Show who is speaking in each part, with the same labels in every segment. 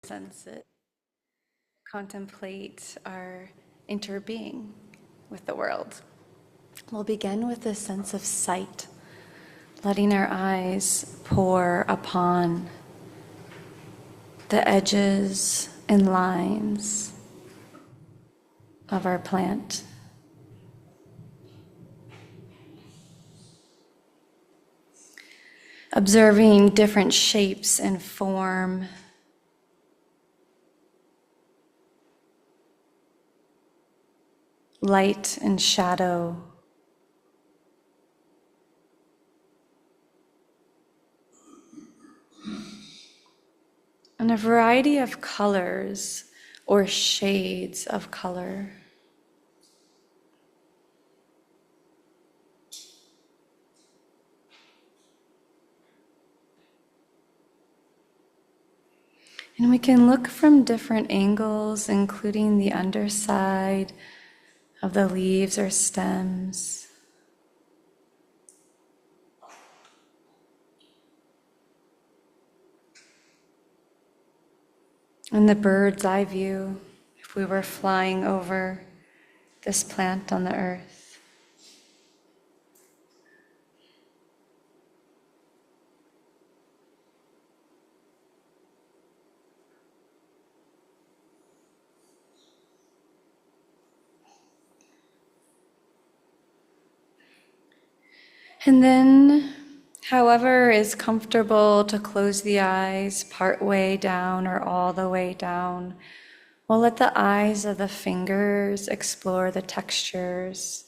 Speaker 1: sense it. Contemplate our interbeing with the world. We'll begin with a sense of sight, letting our eyes pour upon the edges and lines of our plant. Observing different shapes and form. Light and shadow. And a variety of colors or shades of color. And we can look from different angles, including the underside of the leaves or stems. And the bird's eye view, if we were flying over this plant on the earth. And then, however is comfortable to close the eyes part way down or all the way down, we'll let the eyes of the fingers explore the textures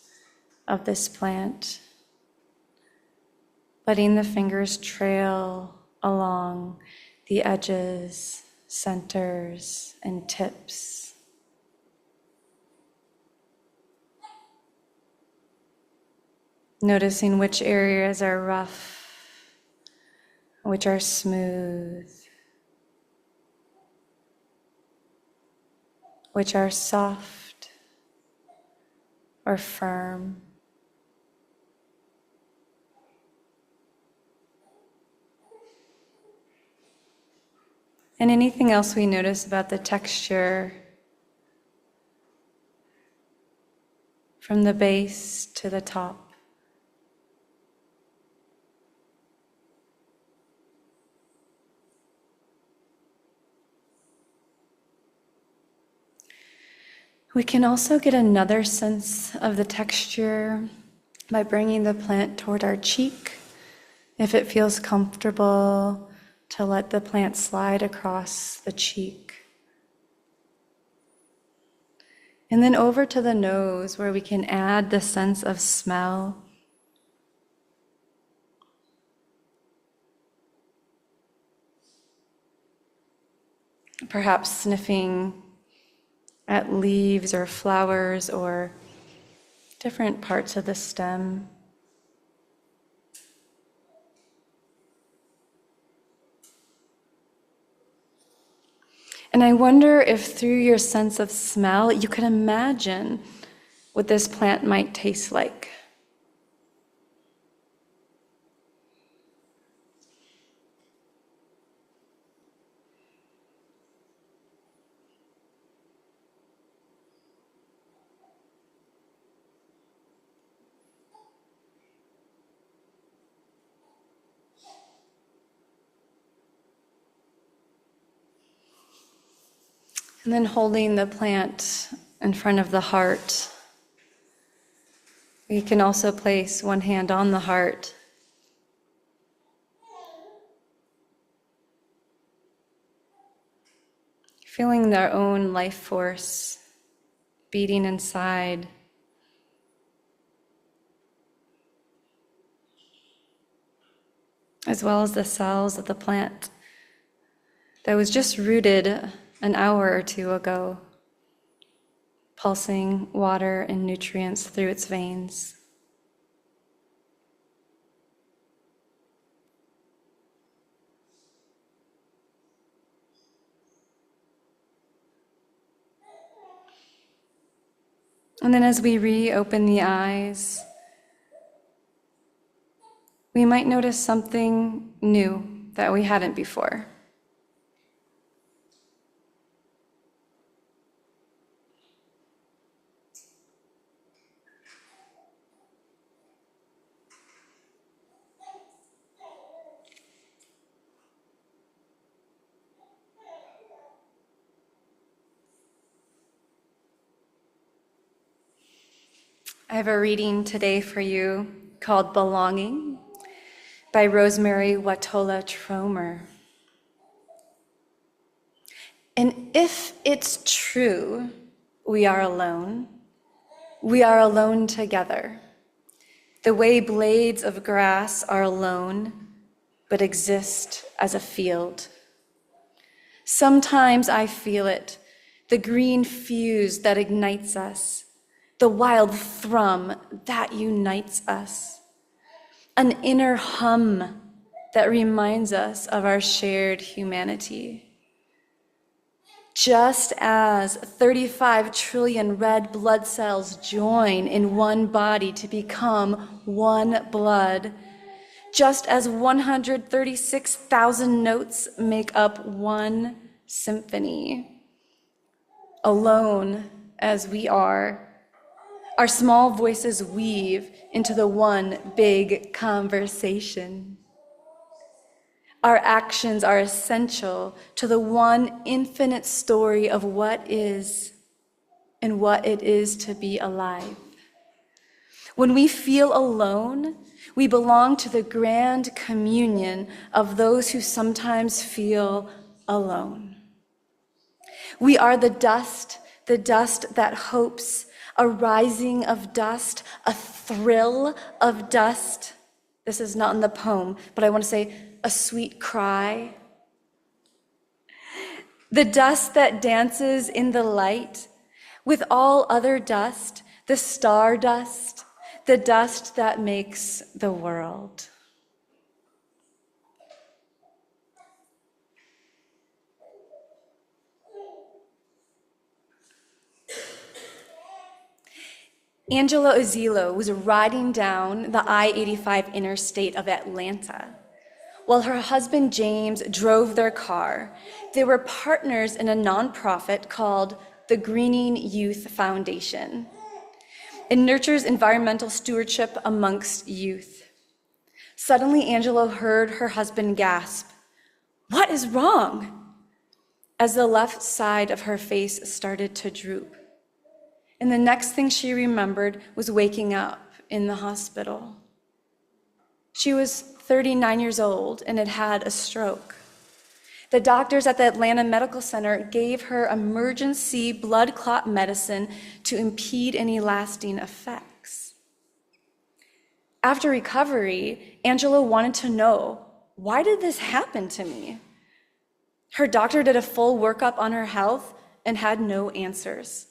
Speaker 1: of this plant, letting the fingers trail along the edges, centers, and tips. Noticing which areas are rough, which are smooth, which are soft or firm. And anything else we notice about the texture from the base to the top. We can also get another sense of the texture by bringing the plant toward our cheek. If it feels comfortable to let the plant slide across the cheek. And then over to the nose, where we can add the sense of smell. Perhaps sniffing at leaves or flowers or different parts of the stem. And I wonder if through your sense of smell, you could imagine what this plant might taste like. And then holding the plant in front of the heart. We can also place one hand on the heart. Feeling their own life force beating inside. As well as the cells of the plant that was just rooted an hour or two ago, pulsing water and nutrients through its veins. And then as we reopen the eyes, we might notice something new that we hadn't before. I have a reading today for you called Belonging by Rosemary Watola Tromer. And if it's true we are alone together, the way blades of grass are alone but exist as a field. Sometimes I feel it, the green fuse that ignites us, the wild thrum that unites us, an inner hum that reminds us of our shared humanity. Just as 35 trillion red blood cells join in one body to become one blood, just as 136,000 notes make up one symphony. Alone as we are, our small voices weave into the one big conversation. Our actions are essential to the one infinite story of what is and what it is to be alive. When we feel alone, we belong to the grand communion of those who sometimes feel alone. We are the dust that hopes, a rising of dust, a thrill of dust. This is not in the poem, but I want to say a sweet cry. The dust that dances in the light with all other dust, the star dust, the dust that makes the world. Angela Ozilo was riding down the I-85 interstate of Atlanta while her husband James drove their car. They were partners in a nonprofit called the Greening Youth Foundation. It nurtures environmental stewardship amongst youth. Suddenly, Angela heard her husband gasp, "What is wrong?" as the left side of her face started to droop. And the next thing she remembered was waking up in the hospital. She was 39 years old and had had a stroke. The doctors at the Atlanta Medical Center gave her emergency blood clot medicine to impede any lasting effects. After recovery, Angela wanted to know, why did this happen to me? Her doctor did a full workup on her health and had no answers.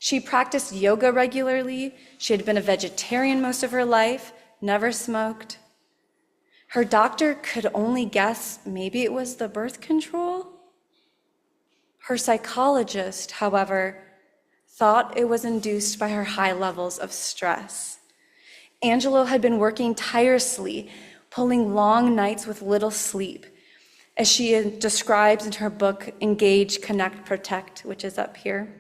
Speaker 1: She practiced yoga regularly. She had been a vegetarian most of her life, never smoked. Her doctor could only guess maybe it was the birth control. Her psychologist, however, thought it was induced by her high levels of stress. Angela had been working tirelessly, pulling long nights with little sleep, as she describes in her book, Engage, Connect, Protect, which is up here.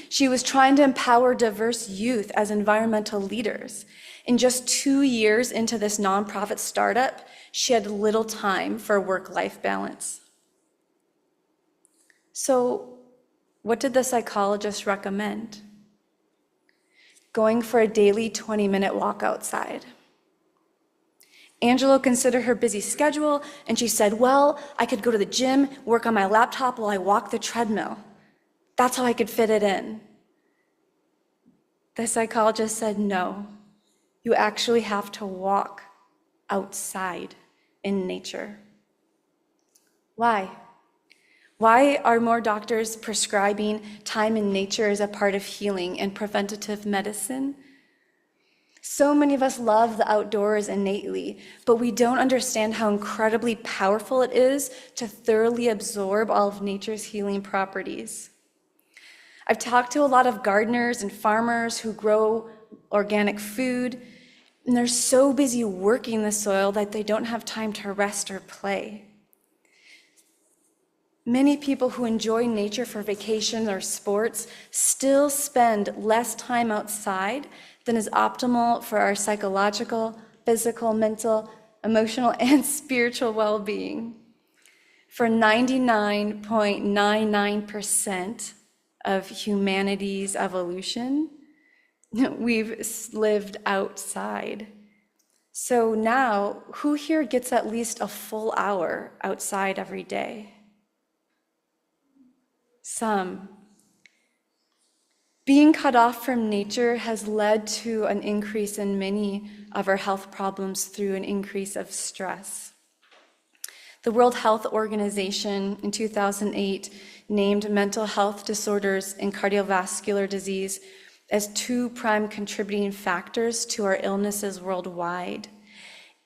Speaker 1: She was trying to empower diverse youth as environmental leaders. In just 2 years into this nonprofit startup, she had little time for work-life balance. So, what did the psychologist recommend? Going for a daily 20-minute walk outside. Angela considered her busy schedule, and she said, well, I could go to the gym, work on my laptop while I walk the treadmill. That's how I could fit it in. The psychologist said, no, you actually have to walk outside in nature. Why? Why are more doctors prescribing time in nature as a part of healing and preventative medicine? So many of us love the outdoors innately, but we don't understand how incredibly powerful it is to thoroughly absorb all of nature's healing properties. I've talked to a lot of gardeners and farmers who grow organic food, and they're so busy working the soil that they don't have time to rest or play. Many people who enjoy nature for vacation or sports still spend less time outside than is optimal for our psychological, physical, mental, emotional, and spiritual well-being. For 99.99% of humanity's evolution, We've lived outside. So now, who here gets at least a full hour outside every day? Some. Being cut off from nature has led to an increase in many of our health problems through an increase of stress. The World Health Organization in 2008 named mental health disorders and cardiovascular disease as 2 prime contributing factors to our illnesses worldwide.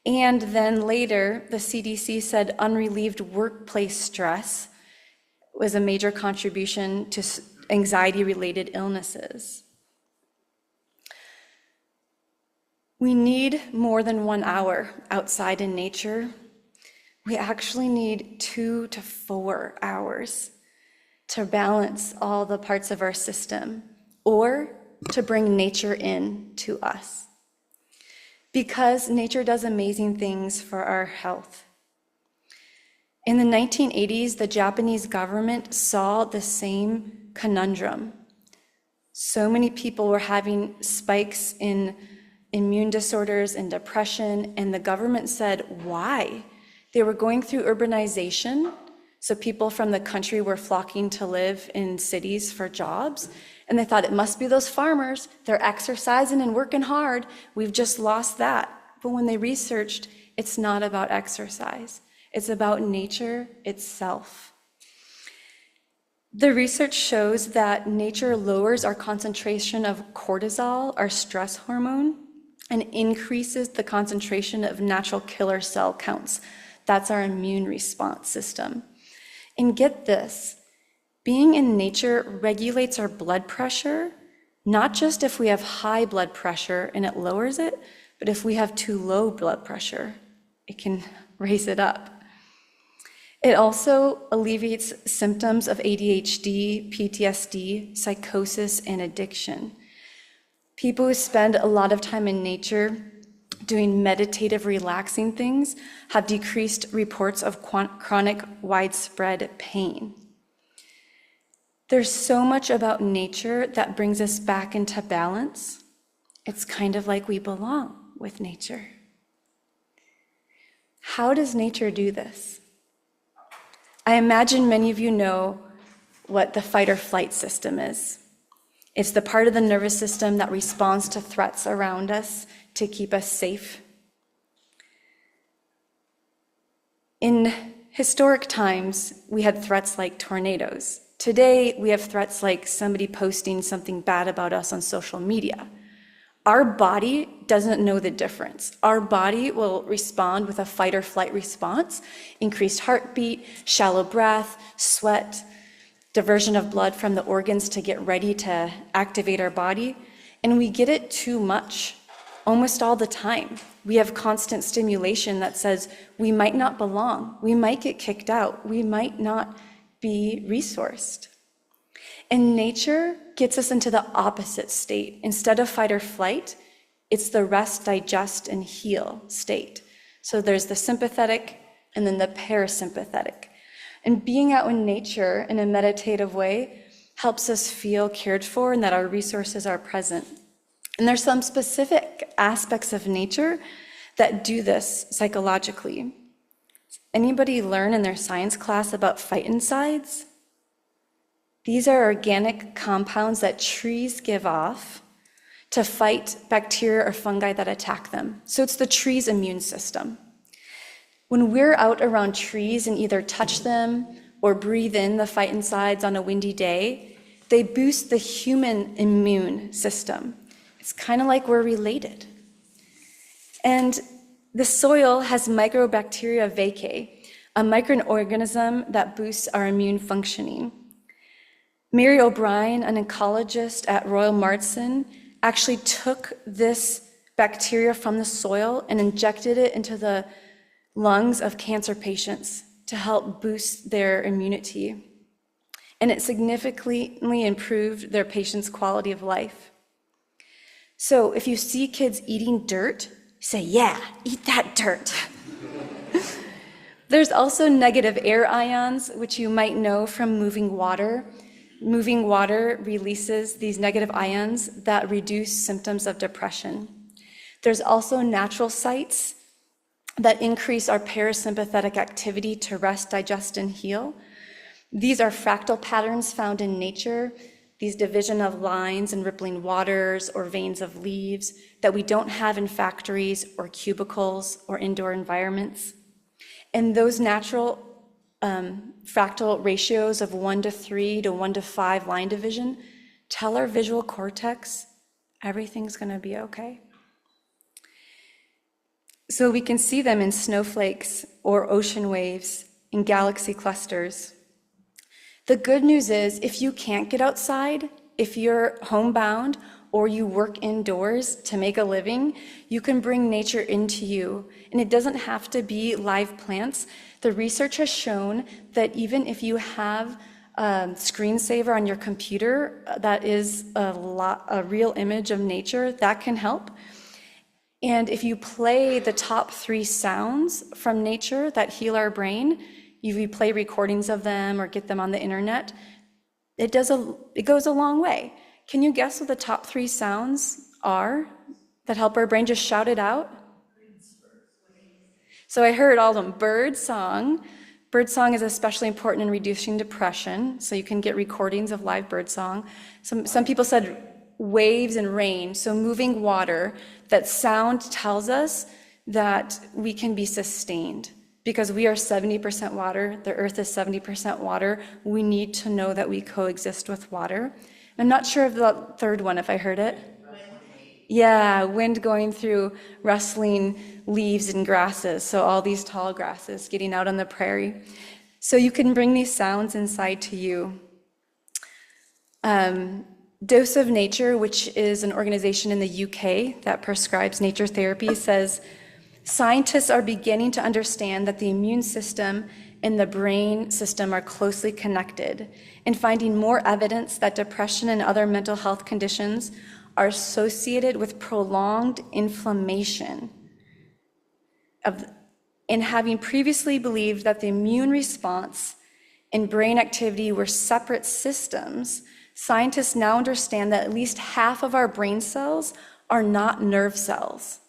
Speaker 1: And then later, the CDC said unrelieved workplace stress was a major contribution to anxiety-related illnesses. We need more than 1 hour outside in nature. We actually need 2 to 4 hours to balance all the parts of our system, or to bring nature in to us. Because nature does amazing things for our health. In the 1980s, the Japanese government saw the same conundrum. So many people were having spikes in immune disorders and depression, and the government said, why? They were going through urbanization, so people from the country were flocking to live in cities for jobs, and they thought it must be those farmers, they're exercising and working hard, we've just lost that. But when they researched, it's not about exercise, it's about nature itself. The research shows that nature lowers our concentration of cortisol, our stress hormone, and increases the concentration of natural killer cell counts. That's our immune response system. And get this, being in nature regulates our blood pressure, not just if we have high blood pressure and it lowers it, but if we have too low blood pressure, it can raise it up. It also alleviates symptoms of ADHD, PTSD, psychosis, and addiction. People who spend a lot of time in nature doing meditative, relaxing things have decreased reports of chronic, widespread pain. There's so much about nature that brings us back into balance. It's kind of like we belong with nature. How does nature do this? I imagine many of you know what the fight or flight system is. It's the part of the nervous system that responds to threats around us to keep us safe. In historic times, we had threats like tornadoes. Today, we have threats like somebody posting something bad about us on social media. Our body doesn't know the difference. Our body will respond with a fight or flight response, increased heartbeat, shallow breath, sweat, diversion of blood from the organs to get ready to activate our body. And we get it too much, almost all the time. We have constant stimulation that says we might not belong, we might get kicked out, we might not be resourced. And nature gets us into the opposite state. Instead of fight or flight, it's the rest, digest, and heal state. So there's the sympathetic and then the parasympathetic. And being out in nature in a meditative way helps us feel cared for and that our resources are present. And there's some specific aspects of nature that do this psychologically. Anybody learn in their science class about phytoncides? These are organic compounds that trees give off to fight bacteria or fungi that attack them. So it's the tree's immune system. When we're out around trees and either touch them or breathe in the phytoncides on a windy day, they boost the human immune system. It's kind of like we're related. And the soil has microbacteria vaccae, a microorganism that boosts our immune functioning. Mary O'Brien, an ecologist at Royal Marsden, actually took this bacteria from the soil and injected it into the lungs of cancer patients to help boost their immunity. And it significantly improved their patients' quality of life. So if you see kids eating dirt, say, yeah, eat that dirt. There's also negative air ions, which you might know from moving water. moving water releases these negative ions that reduce symptoms of depression. There's also natural sites that increase our parasympathetic activity to rest, digest, and heal. These are fractal patterns found in nature, these division of lines and rippling waters or veins of leaves that we don't have in factories or cubicles or indoor environments. And those natural fractal ratios of 1:3 to 1:5 line division tell our visual cortex everything's going to be okay. So we can see them in snowflakes or ocean waves, in galaxy clusters. The good news is, if you can't get outside, if you're homebound or you work indoors to make a living, you can bring nature into you. And it doesn't have to be live plants. The research has shown that even if you have a screensaver on your computer that is a real image of nature, that can help. And if you play the top 3 sounds from nature that heal our brain, if you play recordings of them or get them on the internet, it goes a long way. Can you guess what the top 3 sounds are that help our brain? Just shout it out. So I heard all of them. Bird song. Bird song is especially important in reducing depression, so you can get recordings of live bird song. Some people said waves and rain, so moving water. That sound tells us that we can be sustained. Because we are 70% water, the earth is 70% water, we need to know that we coexist with water. I'm not sure of the third one, if I heard it. Yeah, wind going through rustling leaves and grasses, so all these tall grasses getting out on the prairie. So you can bring these sounds inside to you. Dose of Nature, which is an organization in the UK that prescribes nature therapy, says, scientists are beginning to understand that the immune system and the brain system are closely connected, and finding more evidence that depression and other mental health conditions are associated with prolonged inflammation. And having previously believed that the immune response and brain activity were separate systems, scientists now understand that at least half of our brain cells are not nerve cells.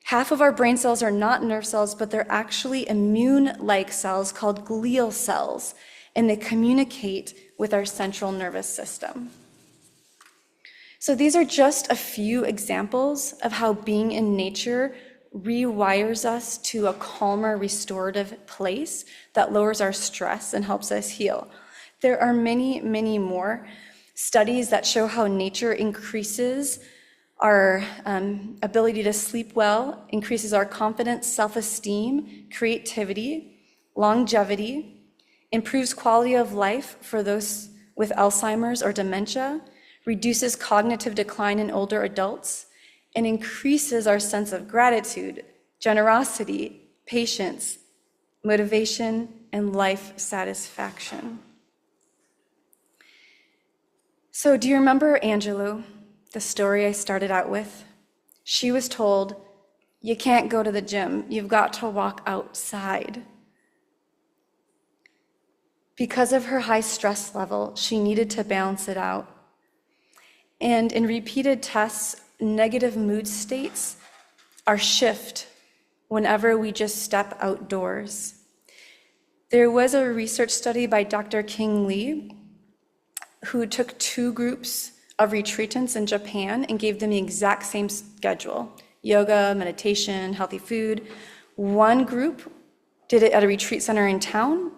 Speaker 1: Half of our brain cells are not nerve cells, but they're actually immune-like cells called glial cells, and they communicate with our central nervous system. So these are just a few examples of how being in nature rewires us to a calmer, restorative place that lowers our stress and helps us heal. There are many, many more studies that show how nature increases our ability to sleep well, increases our confidence, self-esteem, creativity, longevity, improves quality of life for those with Alzheimer's or dementia, reduces cognitive decline in older adults, and increases our sense of gratitude, generosity, patience, motivation, and life satisfaction. So do you remember Angelou, the story I started out with? She was told, you can't go to the gym, you've got to walk outside. Because of her high stress level, she needed to balance it out. And in repeated tests, negative mood states are shift whenever we just step outdoors. There was a research study by Dr. King Lee who took 2 groups of retreatants in Japan and gave them the exact same schedule: yoga, meditation, healthy food. One group did it at a retreat center in town,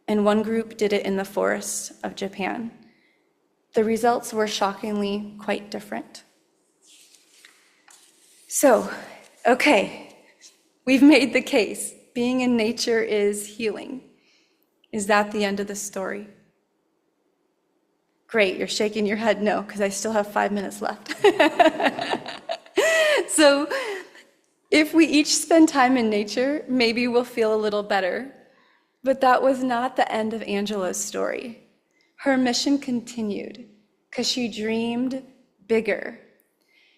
Speaker 1: and one group did it in the forests of Japan. The results were shockingly quite different. So, okay, we've made the case. Being in nature is healing. Is that the end of the story? Great, you're shaking your head no, because I still have 5 minutes left. So, if we each spend time in nature, maybe we'll feel a little better. But that was not the end of Angela's story. Her mission continued because she dreamed bigger.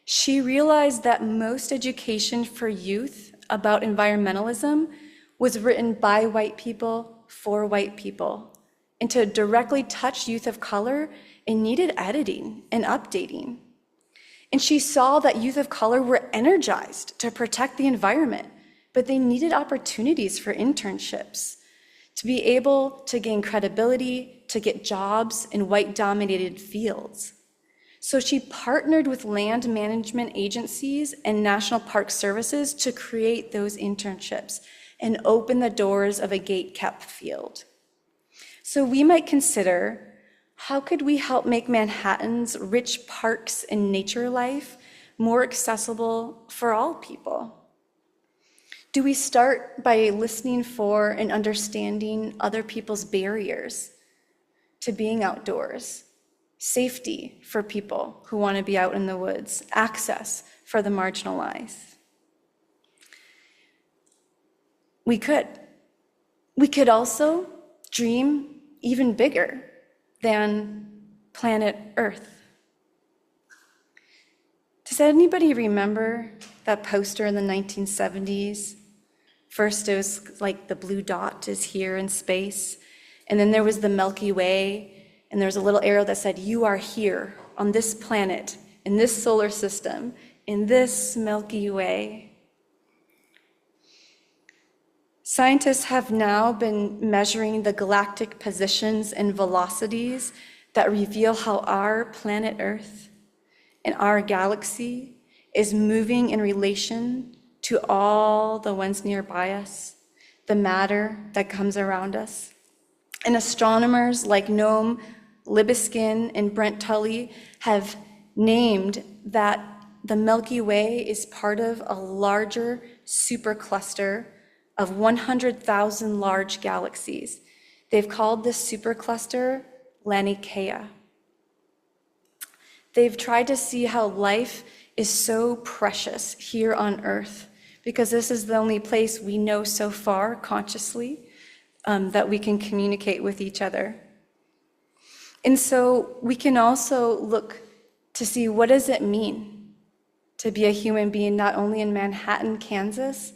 Speaker 1: She realized that most education for youth about environmentalism was written by white people for white people. and to directly touch youth of color, it needed editing and updating. And she saw that youth of color were energized to protect the environment, but they needed opportunities for internships to be able to gain credibility, to get jobs in white-dominated fields. So she partnered with land management agencies and national park services to create those internships and open the doors of a gate-kept field. So we might consider, how could we help make Manhattan's rich parks and nature life more accessible for all people? Do we start by listening for and understanding other people's barriers to being outdoors, safety for people who want to be out in the woods, access for the marginalized? We could. We could also dream even bigger than planet Earth. Does anybody remember that poster in the 1970s? First, it was like the blue dot is here in space, and then there was the Milky Way, and there was a little arrow that said, you are here on this planet, in this solar system, in this Milky Way. Scientists have now been measuring the galactic positions and velocities that reveal how our planet Earth and our galaxy is moving in relation to all the ones nearby us, the matter that comes around us. And astronomers like Noam Libiskin and Brent Tully have named that the Milky Way is part of a larger supercluster of 100,000 large galaxies. They've called this supercluster Laniakea. They've tried to see how life is so precious here on Earth, because this is the only place we know so far consciously that we can communicate with each other. And so we can also look to see, what does it mean to be a human being, not only in Manhattan, Kansas,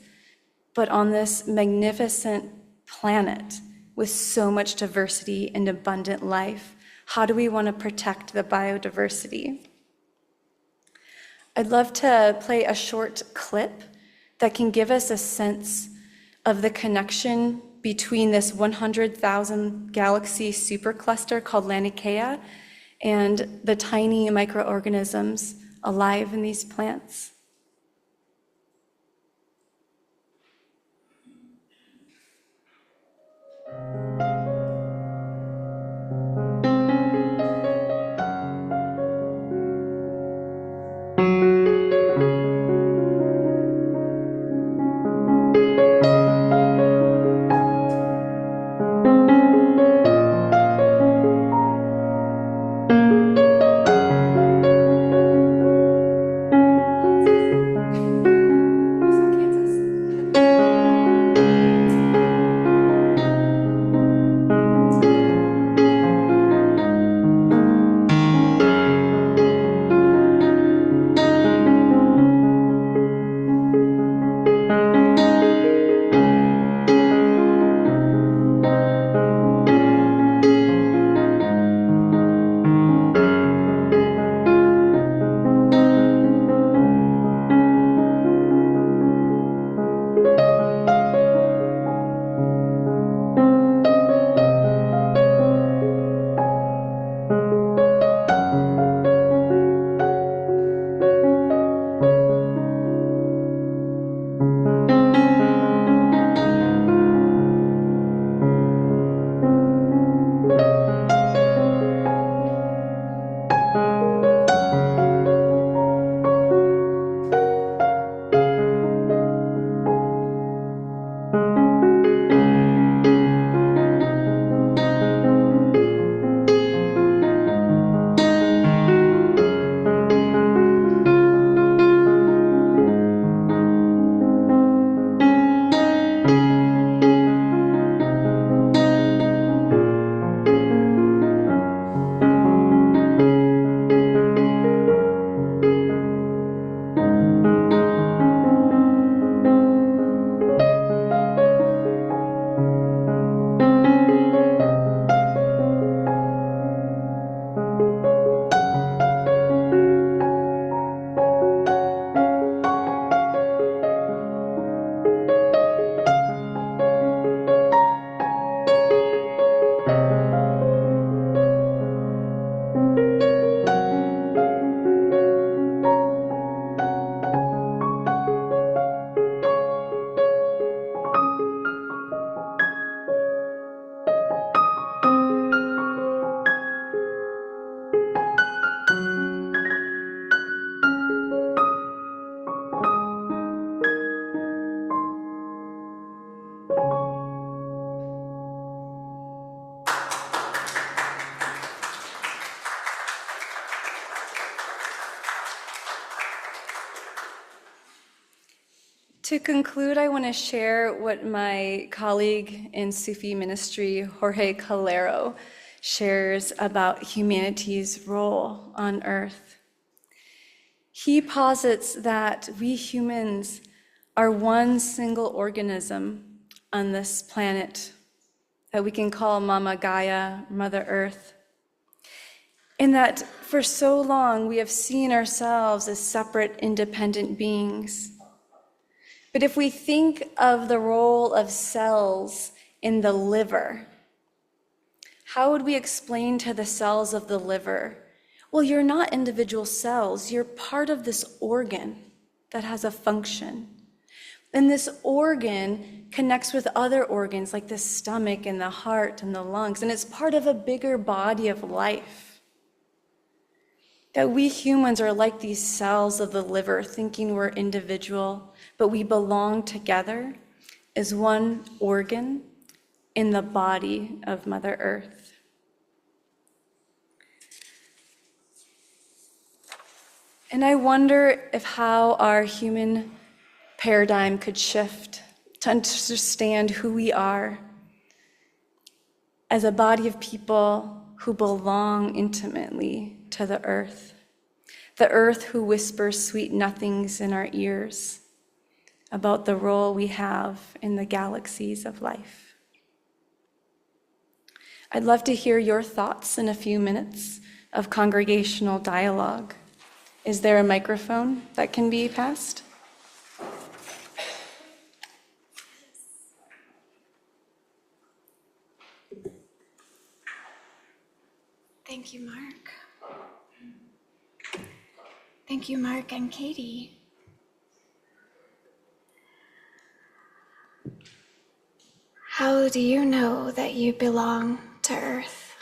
Speaker 1: but on this magnificent planet with so much diversity and abundant life? How do we want to protect the biodiversity? I'd love to play a short clip that can give us a sense of the connection between this 100,000 galaxy supercluster called Laniakea and the tiny microorganisms alive in these plants. To conclude, I want to share what my colleague in Sufi ministry, Jorge Calero, shares about humanity's role on Earth. He posits that we humans are one single organism on this planet that we can call Mama Gaia, Mother Earth. In that for so long we have seen ourselves as separate, independent beings. But if we think of the role of cells in the liver, how would we explain to the cells of the liver, well, you're not individual cells, you're part of this organ that has a function. And this organ connects with other organs like the stomach and the heart and the lungs, and it's part of a bigger body of life. That we humans are like these cells of the liver, thinking we're individual, but we belong together as one organ in the body of Mother Earth. And I wonder if how our human paradigm could shift to understand who we are as a body of people who belong intimately to the earth who whispers sweet nothings in our ears about the role we have in the galaxies of life. I'd love to hear your thoughts in a few minutes of congregational dialogue. Is there a microphone that can be passed?
Speaker 2: Thank you, Mark. Thank you, Mark and Katie. How do you know that you belong to Earth?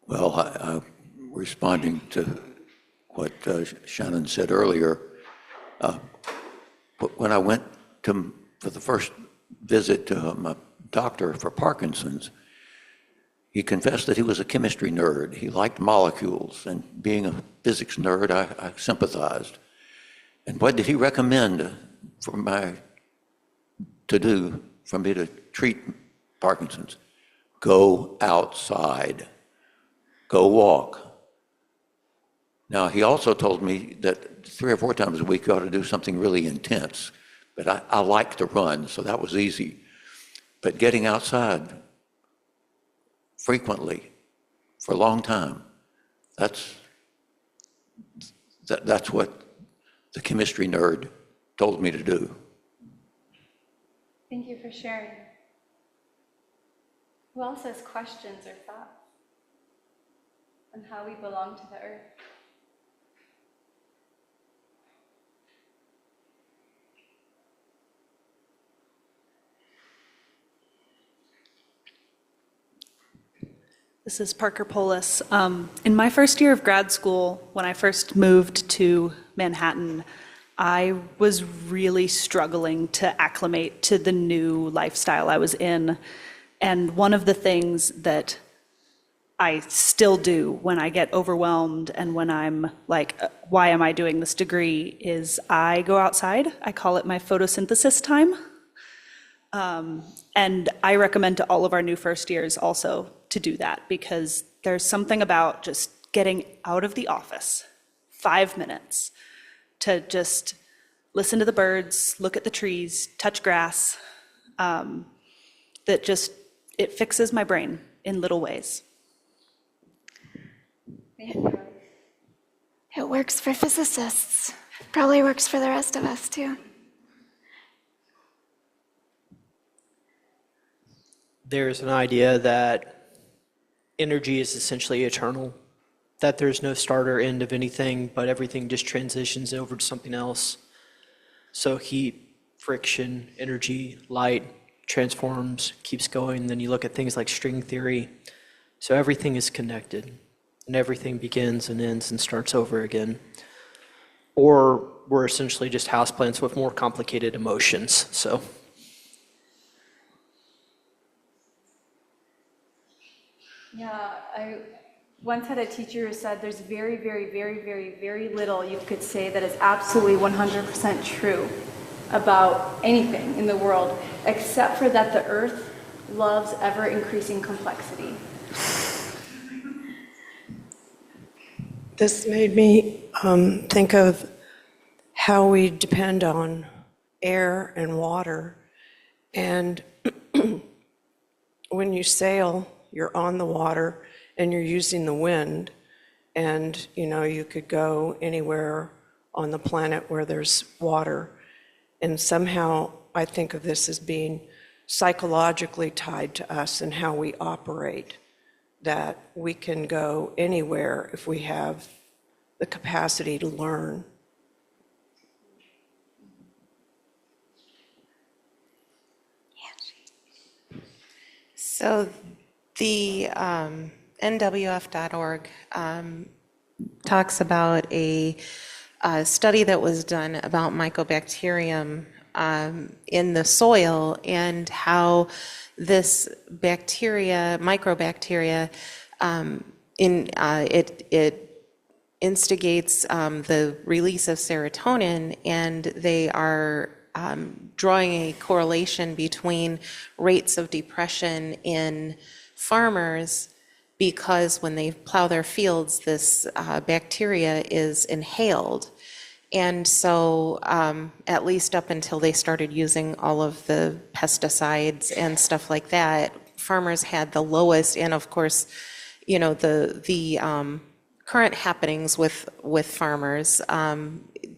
Speaker 3: Well, I'm responding to what Shannon said earlier. When I went for the first visit to my doctor for Parkinson's, he confessed that he was a chemistry nerd. He liked molecules, and being a physics nerd, I sympathized. And what did he recommend for me to treat Parkinson's? Go outside, go walk. Now, he also told me that 3 or 4 times a week you ought to do something really intense, but I like to run, so that was easy. But getting outside frequently for a long time, that's what the chemistry nerd told me to do.
Speaker 1: Thank you for sharing. Who else has questions or thoughts on how we belong to the earth?
Speaker 4: This is Parker Polis. In my first year of grad school, when I first moved to Manhattan, I was really struggling to acclimate to the new lifestyle I was in. And one of the things that I still do when I get overwhelmed and when I'm like, why am I doing this degree, is I go outside. I call it my photosynthesis time. And I recommend to all of our new first years also to do that, because there's something about just getting out of the office 5 minutes to just listen to the birds, look at the trees, touch grass, that just, it fixes my brain in little ways.
Speaker 1: Thank you.
Speaker 2: It works for physicists. Probably works for the rest of us too.
Speaker 5: There's an idea that energy is essentially eternal, that there's no start or end of anything, but everything just transitions over to something else. So heat, friction, energy, light transforms, keeps going. Then you look at things like string theory. So everything is connected, and everything begins and ends and starts over again. Or we're essentially just houseplants with more complicated emotions. So.
Speaker 1: Yeah, once had a teacher who said there's very, very, very, very, very little you could say that is absolutely 100% true about anything in the world, except for that the earth loves ever increasing complexity.
Speaker 6: This made me think of how we depend on air and water. And when you sail, you're on the water and you're using the wind. And, you know, you could go anywhere on the planet where there's water. And somehow I think of this as being psychologically tied to us and how we operate, that we can go anywhere if we have the capacity to learn.
Speaker 7: So the NWF.org talks about a study that was done about mycobacterium in the soil and how this bacteria, microbacteria, it instigates the release of serotonin, and they are drawing a correlation between rates of depression in farmers, because when they plow their fields, this bacteria is inhaled. And so at least up until they started using all of the pesticides and stuff like that, farmers had the lowest, and of course, you know, the current happenings with farmers,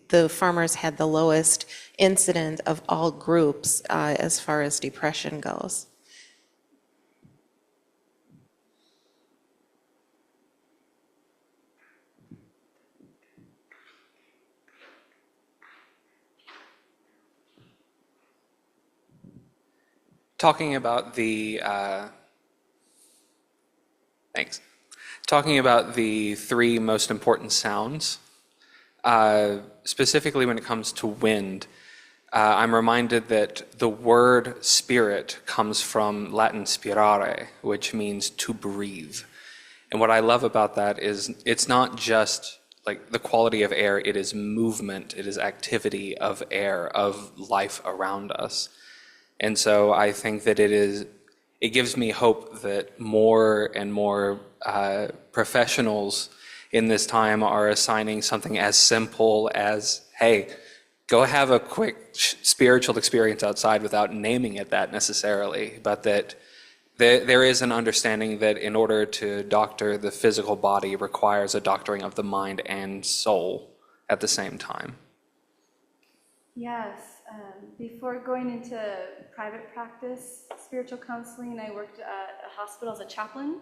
Speaker 7: the farmers had the lowest incident of all groups as far as depression goes.
Speaker 8: Talking about the thanks. Talking about the three most important sounds, specifically when it comes to wind, I'm reminded that the word spirit comes from Latin spirare, which means to breathe. And what I love about that is it's not just like the quality of air, it is movement, it is activity of air, of life around us. And so I think that it gives me hope that more and more professionals in this time are assigning something as simple as, hey, go have a quick spiritual experience outside without naming it that necessarily, but that there is an understanding that in order to doctor the physical body requires a doctoring of the mind and soul at the same time.
Speaker 1: Yes. Before going into private practice, spiritual counseling, I worked at a hospital as a chaplain,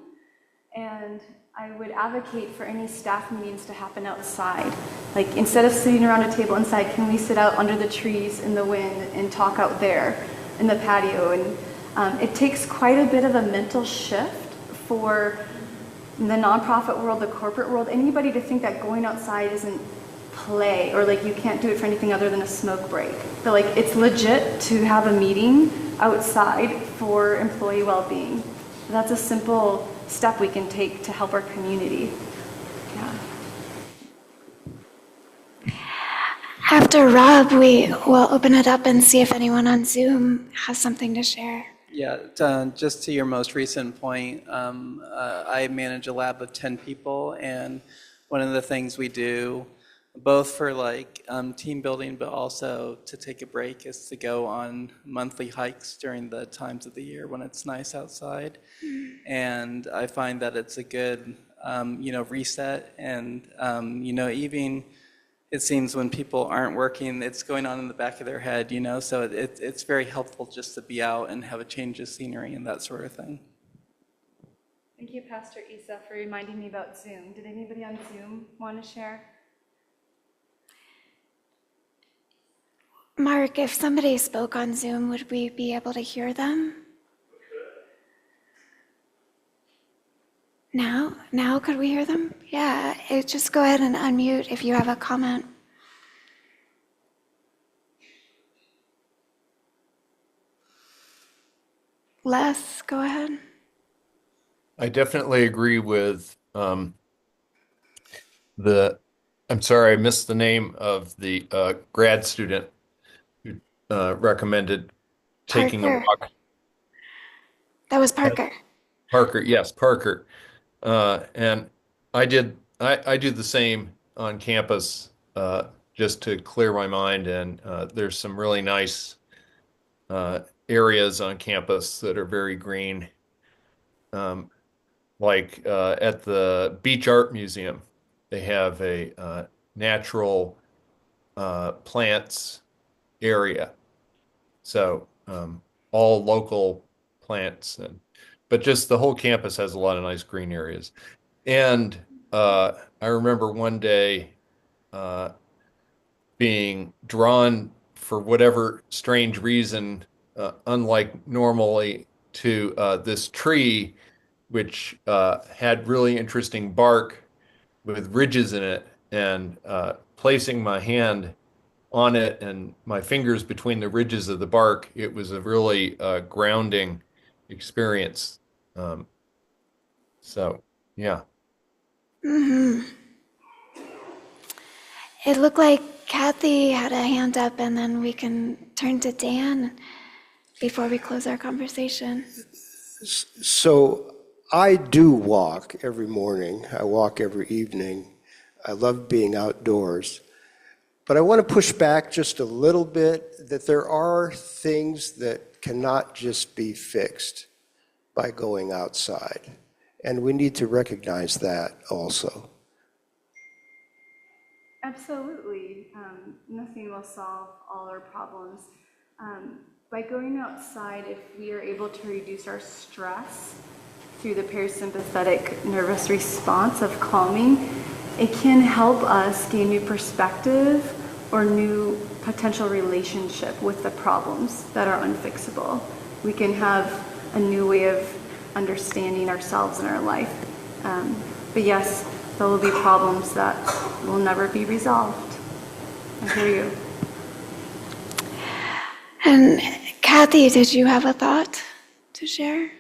Speaker 1: and I would advocate for any staff meetings to happen outside. Like, instead of sitting around a table inside, can we sit out under the trees in the wind and talk out there in the patio? And it takes quite a bit of a mental shift for the nonprofit world, the corporate world, anybody to think that going outside isn't play, or like you can't do it for anything other than a smoke break. But like, it's legit to have a meeting outside for employee well-being. That's a simple step we can take to help our community. Yeah.
Speaker 2: After Rob, we will open it up and see if anyone on Zoom has something to share.
Speaker 9: Yeah, just to your most recent point, I manage a lab of 10 people, and one of the things we do, both for like team building, but also to take a break, is to go on monthly hikes during the times of the year when it's nice outside. And I find that it's a good, reset. And, even it seems when people aren't working, it's going on in the back of their head, so it's very helpful just to be out and have a change of scenery and that sort of thing.
Speaker 1: Thank you, Pastor Isa, for reminding me about Zoom. Did anybody on Zoom want to share?
Speaker 2: Mark, if somebody spoke on Zoom, would we be able to hear them? Now could we hear them? Yeah, just go ahead and unmute if you have a comment. Les, go ahead.
Speaker 10: I definitely agree with the I'm sorry, I missed the name of the grad student who recommended taking a
Speaker 2: Parker.
Speaker 10: walk.
Speaker 2: That was Parker.
Speaker 10: Parker, yes, Parker. And I do the same on campus just to clear my mind. And there's some really nice areas on campus that are very green, like at the Beach Art Museum. They have a natural plants area. So all local plants, but just the whole campus has a lot of nice green areas. And I remember one day uh, being drawn for whatever strange reason, unlike normally, to this tree, which had really interesting bark with ridges in it, and placing my hand on it and my fingers between the ridges of the bark, it was a really grounding experience. Um, so, yeah.
Speaker 2: Hmm. It looked like Kathy had a hand up, and then we can turn to Dan before we close our conversation.
Speaker 11: So I do walk every morning. I walk every evening. I love being outdoors. But I want to push back just a little bit that there are things that cannot just be fixed by going outside. And we need to recognize that also.
Speaker 1: Absolutely. Nothing will solve all our problems. By going outside, if we are able to reduce our stress through the parasympathetic nervous response of calming, it can help us gain new perspective or new potential relationship with the problems that are unfixable. We can have a new way of understanding ourselves and our life. But yes, there will be problems that will never be resolved. I hear you.
Speaker 2: And Kathy, did you have a thought to share?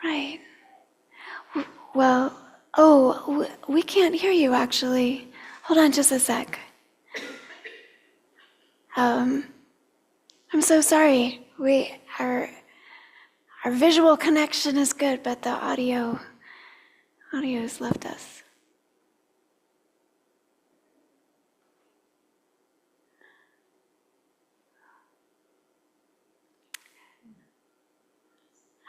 Speaker 2: Right. Well, we can't hear you actually. Hold on just a sec. I'm so sorry. Our visual connection is good, but the audio has left us.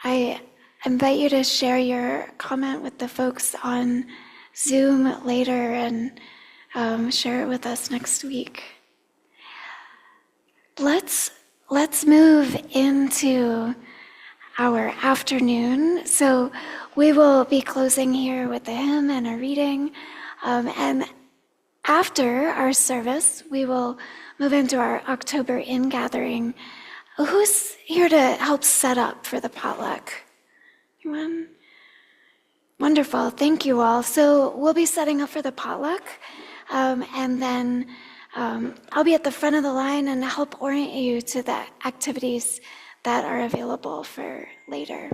Speaker 2: I invite you to share your comment with the folks on Zoom later and share it with us next week. Let's move into our afternoon. So we will be closing here with a hymn and a reading. And after our service, we will move into our October in-gathering. Who's here to help set up for the potluck? Anyone? Wonderful, thank you all. So we'll be setting up for the potluck, and then I'll be at the front of the line and help orient you to the activities that are available for later.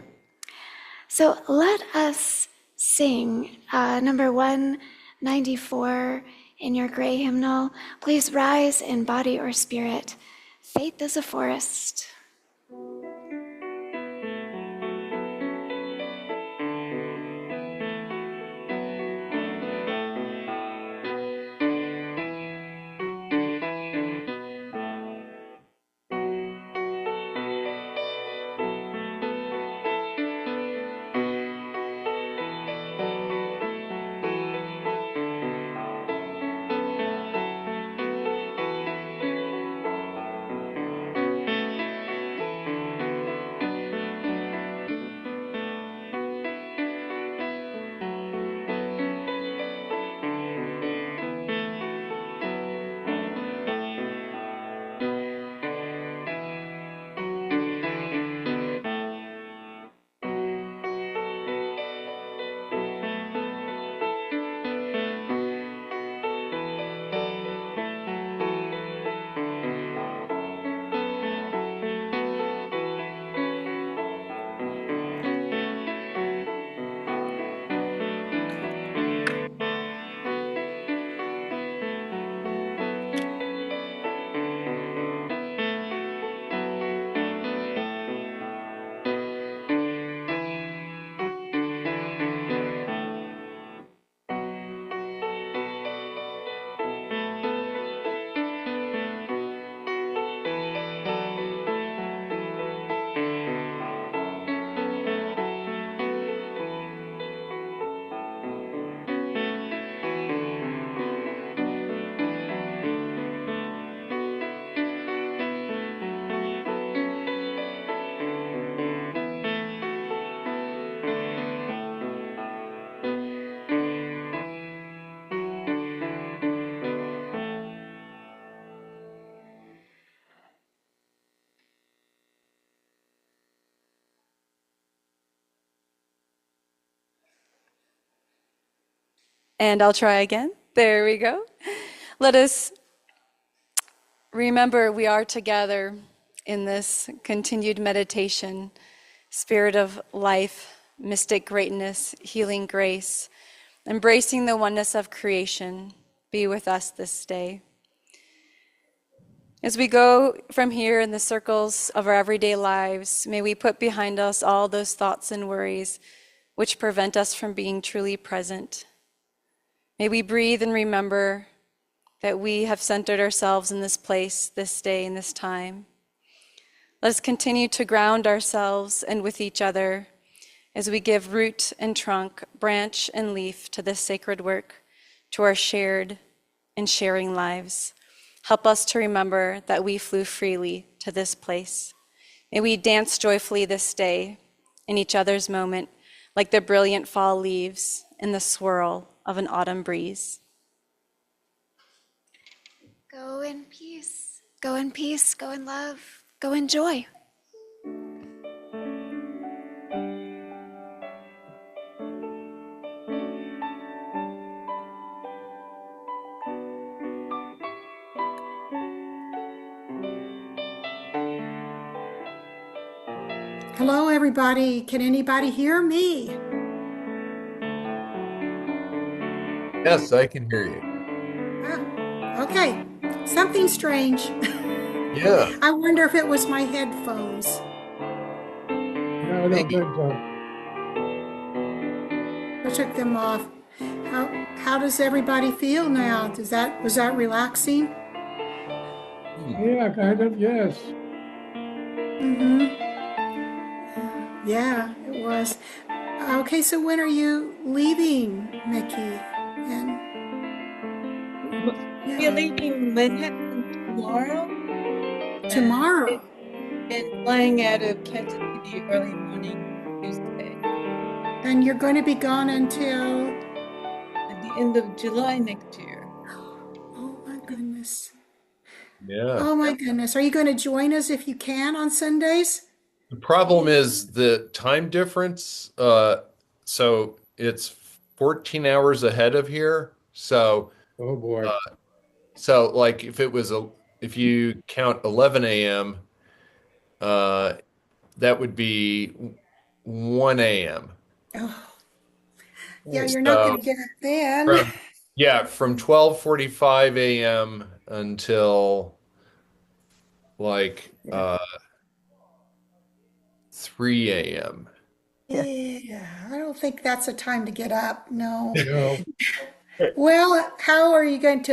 Speaker 2: So let us sing number 194 in your gray hymnal. Please rise in body or spirit. Faith is a forest.
Speaker 1: And I'll try again. There we go. Let us remember we are together in this continued meditation, spirit of life, mystic greatness, healing grace, embracing the oneness of creation. Be with us this day. As we go from here in the circles of our everyday lives, may we put behind us all those thoughts and worries which prevent us from being truly present. May we breathe and remember that we have centered ourselves in this place, this day, and this time. Let us continue to ground ourselves and with each other as we give root and trunk, branch and leaf to this sacred work, to our shared and sharing lives. Help us to remember that we flew freely to this place. May we dance joyfully this day in each other's moment, like the brilliant fall leaves in the swirl of an autumn breeze.
Speaker 2: Go in peace, go in peace, go in love, go in joy.
Speaker 12: Hello, everybody. Can anybody hear me?
Speaker 10: Yes, I can hear you.
Speaker 12: Okay, something strange.
Speaker 10: Yeah.
Speaker 12: I wonder if it was my headphones.
Speaker 13: No, I don't think so.
Speaker 12: I took them off. How does everybody feel now? Was that relaxing?
Speaker 13: Yeah, kind of, yes.
Speaker 12: Yeah, it was. Okay, so when are you leaving, Mickey? And
Speaker 14: We're leaving Manhattan tomorrow
Speaker 12: tomorrow.
Speaker 14: and flying out of Kansas City early morning Tuesday
Speaker 12: And you're going to be gone until
Speaker 14: at the end of July next year.
Speaker 12: oh my goodness.
Speaker 10: Yeah.
Speaker 12: Oh my goodness. Are you going to join us if you can on Sundays?
Speaker 10: The problem is the time difference. So it's 14 hours ahead of here. So,
Speaker 13: Oh, boy.
Speaker 10: so like if you count 11 a.m., that would be 1 a.m.
Speaker 12: Oh, yeah, you're not going to get up then.
Speaker 10: From 12:45 a.m. until like 3 a.m.
Speaker 12: Yeah, I don't think that's a time to get up. No.
Speaker 13: No.
Speaker 12: Well, how are you going to